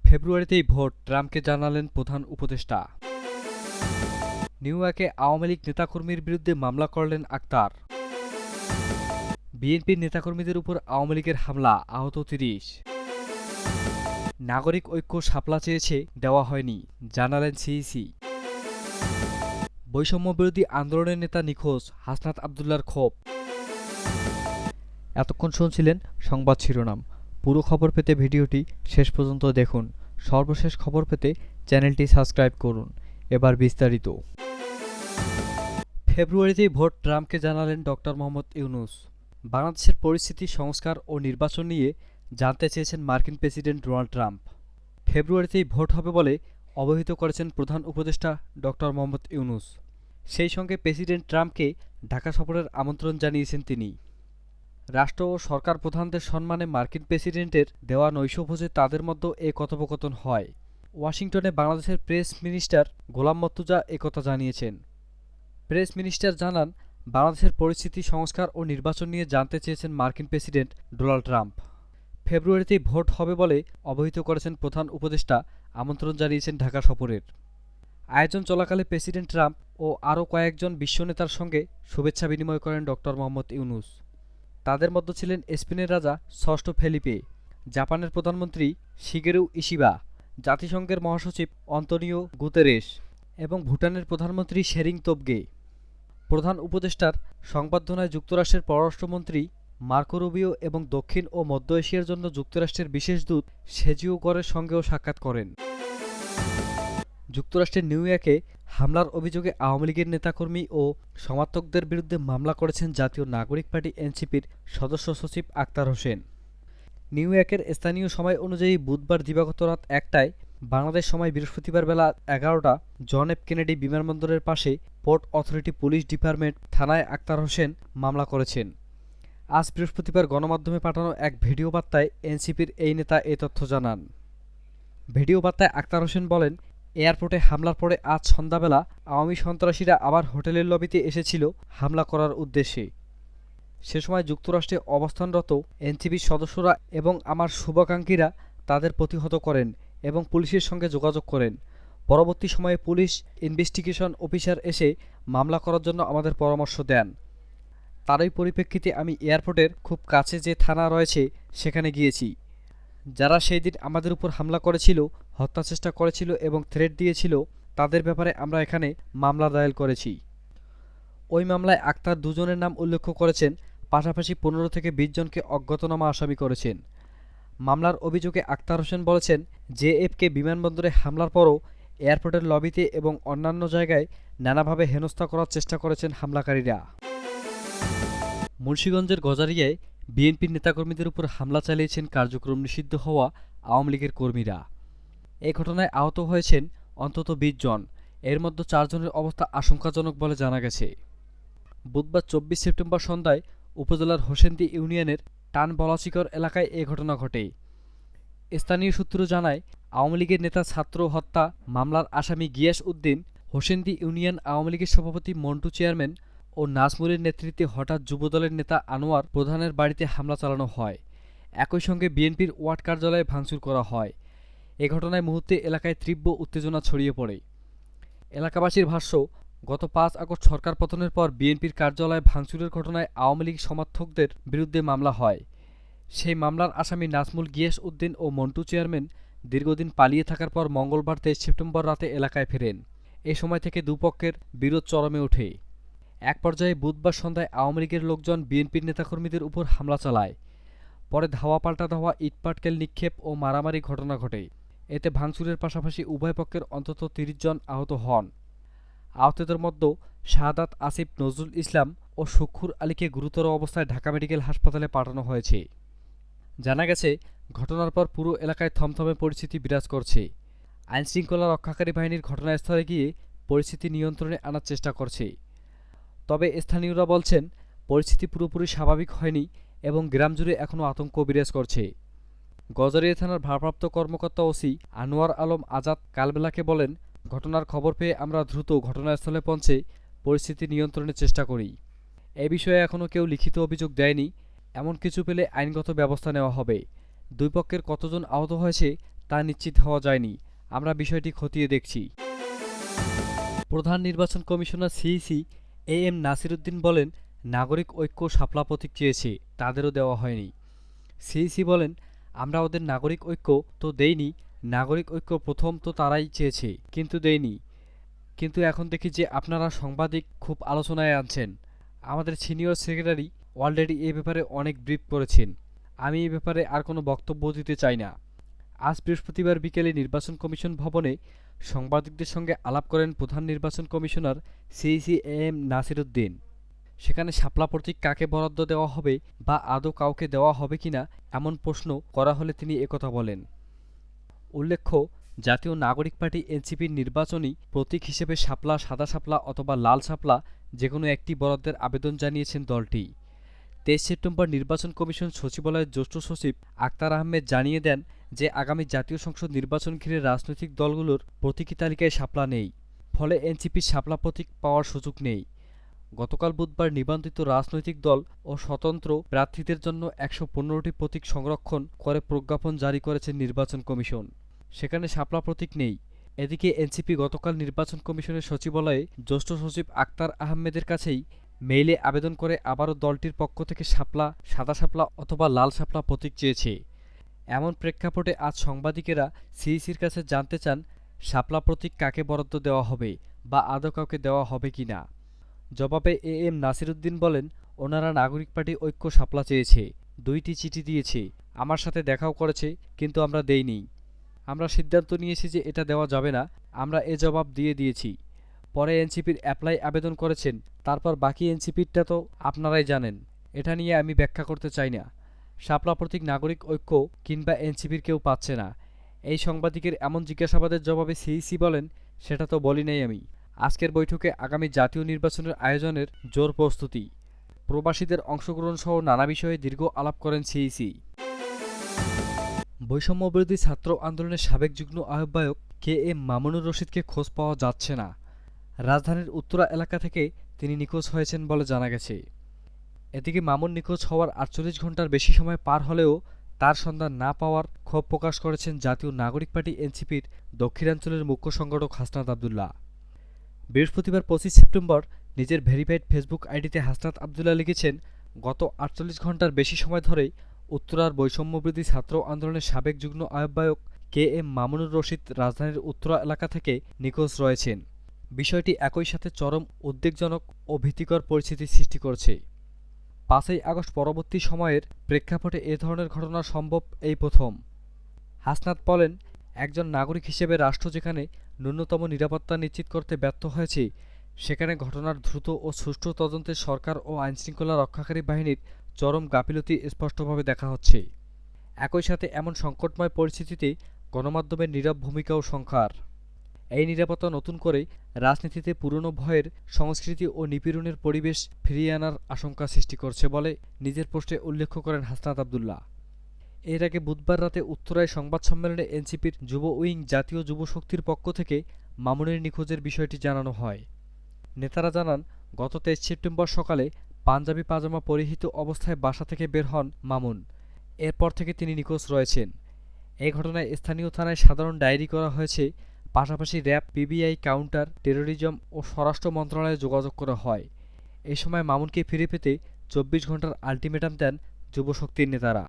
ফেব্রুয়ারিতেই vote, ট্রাম্পকে জানালেন প্রধান উপদেষ্টা। নিউ ইয়র্কে আওয়ামী লীগ নেতাকর্মীর বিরুদ্ধে মামলা করলেন আক্তার। বিএনপির নেতাকর্মীদের উপর আওয়ামী লীগের হামলা, আহত ৩০। নাগরিক ঐক্য শাপলা চেয়েছে, দেওয়া হয়নি, জানালেন সিইসি। বৈষম্য বিরোধী আন্দোলনের নেতা নিখোঁজ, হাসনাত আবদুল্লাহর ক্ষোভ। এতক্ষণ শুনছিলেন সংবাদ শিরোনাম। পুরো খবর পেতে ভিডিওটি শেষ পর্যন্ত দেখুন। সর্বশেষ খবর পেতে চ্যানেলটি সাবস্ক্রাইব করুন। এবার বিস্তারিত। ফেব্রুয়ারিতেই ভোট, ট্রাম্পকে জানালেন ডক্টর মোহাম্মদ ইউনূস। বাংলাদেশের পরিস্থিতি, সংস্কার ও নির্বাচন নিয়ে জানতে চেয়েছেন মার্কিন প্রেসিডেন্ট ডোনাল্ড ট্রাম্প। ফেব্রুয়ারিতেই ভোট হবে বলে অবহিত করেছেন প্রধান উপদেষ্টা ডক্টর মোহাম্মদ ইউনূস। সেই সঙ্গে প্রেসিডেন্ট ট্রাম্পকে ঢাকা সফরের আমন্ত্রণ জানিয়েছেন তিনি। রাষ্ট্র ও সরকার প্রধানদের সম্মানে মার্কিন প্রেসিডেন্টের দেওয়া নৈশভোজে তাদের মধ্যে এ কথোপকথন হয়। ওয়াশিংটনে বাংলাদেশের প্রেস মিনিস্টার গোলাম মর্তুজা একথা জানিয়েছেন। প্রেস মিনিস্টার জানান, বাংলাদেশের পরিস্থিতি, সংস্কার ও নির্বাচন নিয়ে জানতে চেয়েছেন মার্কিন প্রেসিডেন্ট ডোনাল্ড ট্রাম্প। ফেব্রুয়ারিতেই ভোট হবে বলে অবহিত করেছেন প্রধান উপদেষ্টা, আমন্ত্রণ জানিয়েছেন ঢাকা সফরের। আয়োজন চলাকালে প্রেসিডেন্ট ট্রাম্প ও আরও কয়েকজন বিশ্বনেতার সঙ্গে শুভেচ্ছা বিনিময় করেন ডক্টর মোহাম্মদ ইউনূস। তাদের মধ্যে ছিলেন স্পেনের রাজা ষষ্ঠ ফেলিপে, জাপানের প্রধানমন্ত্রী শিগেরু ইশিবা, জাতিসংঘের মহাসচিব অন্তোনিও গুতেরেস এবং ভুটানের প্রধানমন্ত্রী শেরিং তোবগে। প্রধান উপদেষ্টার সংবর্ধনায় যুক্তরাষ্ট্রের পররাষ্ট্রমন্ত্রী মার্কো রুবিও এবং দক্ষিণ ও মধ্য এশিয়ার জন্য যুক্তরাষ্ট্রের বিশেষ দূত সেজিও গরের সঙ্গেও সাক্ষাৎ করেন। যুক্তরাষ্ট্রের নিউ ইয়র্কে হামলার অভিযোগে আওয়ামী লীগের নেতাকর্মী ও সমর্থকদের বিরুদ্ধে মামলা করেছেন জাতীয় নাগরিক পার্টি এনসিপির সদস্য সচিব আক্তার হোসেন। নিউ ইয়র্কের স্থানীয় সময় অনুযায়ী বুধবার দিবাগত রাত ১টায়, বাংলাদেশ সময় বৃহস্পতিবার বেলা ১১টা, জন এফ কেনেডি বিমানবন্দরের পাশে পোর্ট অথরিটি পুলিশ ডিপার্টমেন্ট থানায় আক্তার হোসেন মামলা করেছেন। আজ বৃহস্পতিবার গণমাধ্যমে পাঠানো এক ভিডিও বার্তায় এনসিপির এই নেতা এ তথ্য জানান। ভিডিও বার্তায় আক্তার হোসেন বলেন, এয়ারপোর্টে হামলার পরে আজ সন্ধ্যাবেলা আওয়ামী সন্ত্রাসীরা আবার হোটেলের লবিতে এসেছিল হামলা করার উদ্দেশ্যে। সে সময় যুক্তরাষ্ট্রে অবস্থানরত এনসিপির সদস্যরা এবং আমার শুভাকাঙ্ক্ষীরা তাদের প্রতিহত করেন এবং পুলিশের সঙ্গে যোগাযোগ করেন। পরবর্তী সময়ে পুলিশ ইনভেস্টিগেশন অফিসার এসে মামলা করার জন্য আমাদের পরামর্শ দেন। তারই পরিপ্রেক্ষিতে আমি এয়ারপোর্টের খুব কাছে যে থানা রয়েছে সেখানে গিয়েছি। যারা সেই দিন আমাদের উপর হামলা করেছিল, হত্যা চেষ্টা করেছিল এবং থ্রেট দিয়েছিল, তাদের ব্যাপারে আমরা এখানে মামলা দায়ের করেছি। ওই মামলায় আক্তার দুজনের নাম উল্লেখ করেছেন, পাশাপাশি ১৫ থেকে ২০ জনকে অজ্ঞাতনামা আসামি করেছেন। মামলার অভিযোগে আক্তার হোসেন বলেছেন, জেএফকে বিমানবন্দরে হামলার পরও এয়ারপোর্টের লবিতে এবং অন্যান্য জায়গায় নানাভাবে হেনস্থা করার চেষ্টা করেছেন হামলাকারীরা। মুন্সিগঞ্জের গজারিয়ায় বিএনপির নেতাকর্মীদের উপর হামলা চালিয়েছেন কার্যক্রম নিষিদ্ধ হওয়া আওয়ামী লীগের কর্মীরা। এ ঘটনায় আহত হয়েছেন অন্তত ২০ জন, এর মধ্যে ৪ জনের অবস্থা আশঙ্কাজনক বলে জানা গেছে। বুধবার ২৪ সেপ্টেম্বর সন্ধ্যায় উপজেলার হোসেন্দি ইউনিয়নের টানবলাচিকর এলাকায় এ ঘটনা ঘটে। স্থানীয় সূত্র জানায়, আওয়ামী লীগের নেতা ছাত্র হত্যা মামলার আসামি গিয়াস উদ্দিন, হোসেন্দি ইউনিয়ন আওয়ামী লীগের সভাপতি মন্টু চেয়ারম্যান ও নাজমুলের নেতৃত্বে হঠাৎ যুবদলের নেতা আনোয়ার প্রধানের বাড়িতে হামলা চালানো হয়। একই সঙ্গে বিএনপির ওয়ার্ড কার্যালয়ে ভাঙচুর করা হয়। এ ঘটনায় মুহূর্তে এলাকায় তীব্র উত্তেজনা ছড়িয়ে পড়ে। এলাকাবাসীর ভাষ্য, গত ৫ আগস্ট সরকার পতনের পর বিএনপির কার্যালয়ে ভাঙচুরের ঘটনায় আওয়ামী লীগ সমর্থকদের বিরুদ্ধে মামলা হয়। সেই মামলার আসামি নাজমুল, গিয়াস উদ্দিন ও মন্টু চেয়ারম্যান দীর্ঘদিন পালিয়ে থাকার পর মঙ্গলবার ২৩ সেপ্টেম্বর রাতে এলাকায় ফেরেন। এ সময় থেকে দুপক্ষের বিরোধ চরমে ওঠে। এক পর্যায়ে বুধবার সন্ধ্যায় আওয়ামী লীগের লোকজন বিএনপির নেতাকর্মীদের উপর হামলা চালায়। পরে ধাওয়া পাল্টা ধাওয়া, ইটপাটকেল নিক্ষেপ ও মারামারি ঘটনা ঘটে। এতে ভাঙচুরের পাশাপাশি উভয় পক্ষের অন্তত ৩০ জন আহত হন। আহতদের মধ্যে শাহাদাত আসিফ, নজরুল ইসলাম ও শুক্ষুর আলীকে গুরুতর অবস্থায় ঢাকা মেডিকেল হাসপাতালে পাঠানো হয়েছে। জানা গেছে, ঘটনার পর পুরো এলাকায় থমথমে পরিস্থিতি বিরাজ করছে। আইনশৃঙ্খলা রক্ষাকারী বাহিনীর ঘটনাস্থলে গিয়ে পরিস্থিতি নিয়ন্ত্রণে আনার চেষ্টা করছে। তবে স্থানীয়রা বলছেন, পরিস্থিতি পুরোপুরি স্বাভাবিক হয়নি এবং গ্রাম জুড়ে এখনও আতঙ্ক বিরাজ করছে। গজারিয়া থানার ভারপ্রাপ্ত কর্মকর্তা ওসি আনোয়ার আলম আজাদ কালবেলাকে বলেন, ঘটনার খবর পেয়ে আমরা দ্রুত ঘটনাস্থলে পৌঁছে পরিস্থিতি নিয়ন্ত্রণের চেষ্টা করি। এ বিষয়ে এখনও কেউ লিখিত অভিযোগ দেয়নি এমন কিছু পেলে আইনগত ব্যবস্থা নেওয়া হবে। দুই পক্ষের কতজন আহত হয়েছে তা নিশ্চিত হওয়া যায়নি। আমরা বিষয়টি খতিয়ে দেখছি। প্রধান নির্বাচন কমিশনার সিইসি এএম নাসিরউদ্দিন বলেন, নাগরিক ঐক্য শাপলা প্রতীক চেয়েছে, তাদেরও দেওয়া হয়নি। সিইসি বলেন, আমরা ওদের নাগরিক ঐক্য তো দেইনি, নাগরিক ঐক্য প্রথম তো তারাই চেয়েছে, কিন্তু দেইনি। কিন্তু এখন দেখি যে আপনারা সাংবাদিক খুব আলোচনায় আনছেন। আমাদের সিনিয়র সেক্রেটারি অলরেডি এ ব্যাপারে অনেক ব্রিফ করেছেন। আমি এ ব্যাপারে আর কোনো বক্তব্য দিতে চাই না। আজ বৃহস্পতিবার বিকেলে নির্বাচন কমিশন ভবনে সাংবাদিকদের সঙ্গে আলাপ করেন প্রধান নির্বাচন কমিশনার সিইসি এএম নাসিরউদ্দিন। সেখানে শাপলা প্রতীক কাকে বরাদ্দ দেওয়া হবে বা আদৌ কাউকে দেওয়া হবে কিনা এমন প্রশ্ন করা হলে তিনি একথা বলেন। উল্লেখ্য, জাতীয় নাগরিক পার্টি এনসিপির নির্বাচনী প্রতীক হিসেবে শাপলা, সাদা শাপলা অথবা লাল শাপলা যেকোনো একটি বরাদ্দের আবেদন জানিয়েছেন দলটি। 23 সেপ্টেম্বর নির্বাচন কমিশন সচিবালয়ের জ্যেষ্ঠ সচিব আক্তার আহমেদ জানিয়ে দেন যে আগামী জাতীয় সংসদ নির্বাচন ঘিরে রাজনৈতিক দলগুলোর প্রতীকী তালিকায় শাপলা নেই, ফলে এনসিপির শাপলা প্রতীক পাওয়ার সুযোগ নেই। গতকাল বুধবার নিবন্ধিত রাজনৈতিক দল ও স্বতন্ত্র প্রার্থীদের জন্য ১১৫টি প্রতীক সংরক্ষণ করে প্রজ্ঞাপন জারি করেছে নির্বাচন কমিশন। সেখানে শাপলা প্রতীক নেই। এদিকে এনসিপি গতকাল নির্বাচন কমিশনের সচিবালয়ে জ্যেষ্ঠ সচিব আক্তার আহমেদের কাছেই মেইলে আবেদন করে আবারও দলটির পক্ষ থেকে শাপলা, সাদা শাপলা অথবা লাল শাপলা প্রতীক চেয়েছে। এমন প্রেক্ষাপটে আজ সাংবাদিকেরা সিইসির কাছে জানতে চান শাপলা প্রতীক কাকে বরাদ্দ দেওয়া হবে বা আদৌ কাউকে দেওয়া হবে কিনা। জবাবে এএম নাসিরউদ্দিন বলেন, ওনারা নাগরিক পার্টি ঐক্য শাপলা চেয়েছে, 2টি চিঠি দিয়েছে, আমার সাথে দেখাও করেছে, কিন্তু আমরা দেইনি। আমরা সিদ্ধান্ত নিয়েছি যে এটা দেওয়া যাবে না, আমরা এ জবাব দিয়ে দিয়েছি। পরে এনসিপির অ্যাপ্লাই আবেদন করেছেন, তারপর বাকি এনসিপিরটা তো আপনারাই জানেন। এটা নিয়ে আমি ব্যাখ্যা করতে চাই না। শাপলা প্রতীক নাগরিক ঐক্য কিংবা এনসিপির কেউ পাচ্ছে না। এই সাংবাদিকের এমন জিজ্ঞাসাবাদের জবাবে সিইসি বলেন, সেটা তো বলি নাই আমি। আজকের বৈঠকে আগামী জাতীয় নির্বাচনের আয়োজনের জোর প্রস্তুতি, প্রবাসীদের অংশগ্রহণ সহ নানা বিষয়ে দীর্ঘ আলাপ করেন সিইসি। বৈষম্যবিরোধী ছাত্র আন্দোলনের সাবেক যুগ্ম আহ্বায়ক কে এম মামুনুর রশিদকে খোঁজ পাওয়া যাচ্ছে না। রাজধানীর উত্তরা এলাকা থেকে তিনি নিখোঁজ হয়েছেন বলে জানা গেছে। এদিকে মামুন নিখোঁজ হওয়ার ৪৮ ঘণ্টার বেশি সময় পার হলেও তার সন্ধান না পাওয়ার ক্ষোভ প্রকাশ করেছেন জাতীয় নাগরিক পার্টি এনসিপির দক্ষিণাঞ্চলের মুখ্য সংগঠক হাসনাত আবদুল্লাহ। বৃহস্পতিবার ২৫ সেপ্টেম্বর নিজের ভেরিফাইড ফেসবুক আইডিতে হাসনাত আবদুল্লাহ লিখেছেন, গত ৪৮ ঘণ্টার বেশি সময় ধরে উত্তরার বৈষম্যবিরোধী ছাত্র আন্দোলনের সাবেক যুগ্ম আহ্বায়ক কে এম মামুনুর রশিদ রাজধানীর উত্তরা এলাকা থেকে নিখোঁজ রয়েছেন। বিষয়টি একই সাথে চরম উদ্বেগজনক ও ভীতিকর পরিস্থিতি সৃষ্টি করছে। ৫ই আগস্ট পরবর্তী সময়ের প্রেক্ষাপটে এ ধরনের ঘটনা সম্ভব এই প্রথম। হাসনাত বলেন, একজন নাগরিক হিসেবে রাষ্ট্র যেখানে ন্যূনতম নিরাপত্তা নিশ্চিত করতে ব্যর্থ হয়েছে, সেখানে ঘটনার দ্রুত ও সুষ্ঠু তদন্তে সরকার ও আইনশৃঙ্খলা রক্ষাকারী বাহিনীর চরম গাফিলতি স্পষ্টভাবে দেখা হচ্ছে। একই সাথে এমন সংকটময় পরিস্থিতিতে গণমাধ্যমের নীরব ভূমিকাও সংখ্যার। এই নিরাপত্তা নতুন করে রাজনীতিতে পুরনো ভয়ের সংস্কৃতি ও নিপীড়নের পরিবেশ ফিরিয়ে আনার আশঙ্কা সৃষ্টি করছে বলে নিজের পোস্টে উল্লেখ করেন হাসনাত আবদুল্লাহ। এর আগে বুধবার রাতে উত্তরায় সংবাদ সম্মেলনে এনসিপির যুব উইং জাতীয় যুব শক্তির পক্ষ থেকে মামুনের নিখোঁজের বিষয়টি জানানো হয়। নেতারা জানান, গত ২৩ সেপ্টেম্বর সকালে পাঞ্জাবি পাজামা পরিহিত অবস্থায় বাসা থেকে বের হন মামুন। এরপর থেকে তিনি নিখোঁজ রয়েছেন। এই ঘটনায় স্থানীয় থানায় সাধারণ ডায়েরি করা হয়েছে। পাশাপাশি র্যাব, পিবিআই, কাউন্টার টেরোরিজম ও স্বরাষ্ট্র মন্ত্রণালয়ে যোগাযোগ করা হয়। এ সময় মামুনকে ফিরে পেতে ২৪ ঘণ্টার আলটিমেটাম দেন যুবশক্তির নেতারা।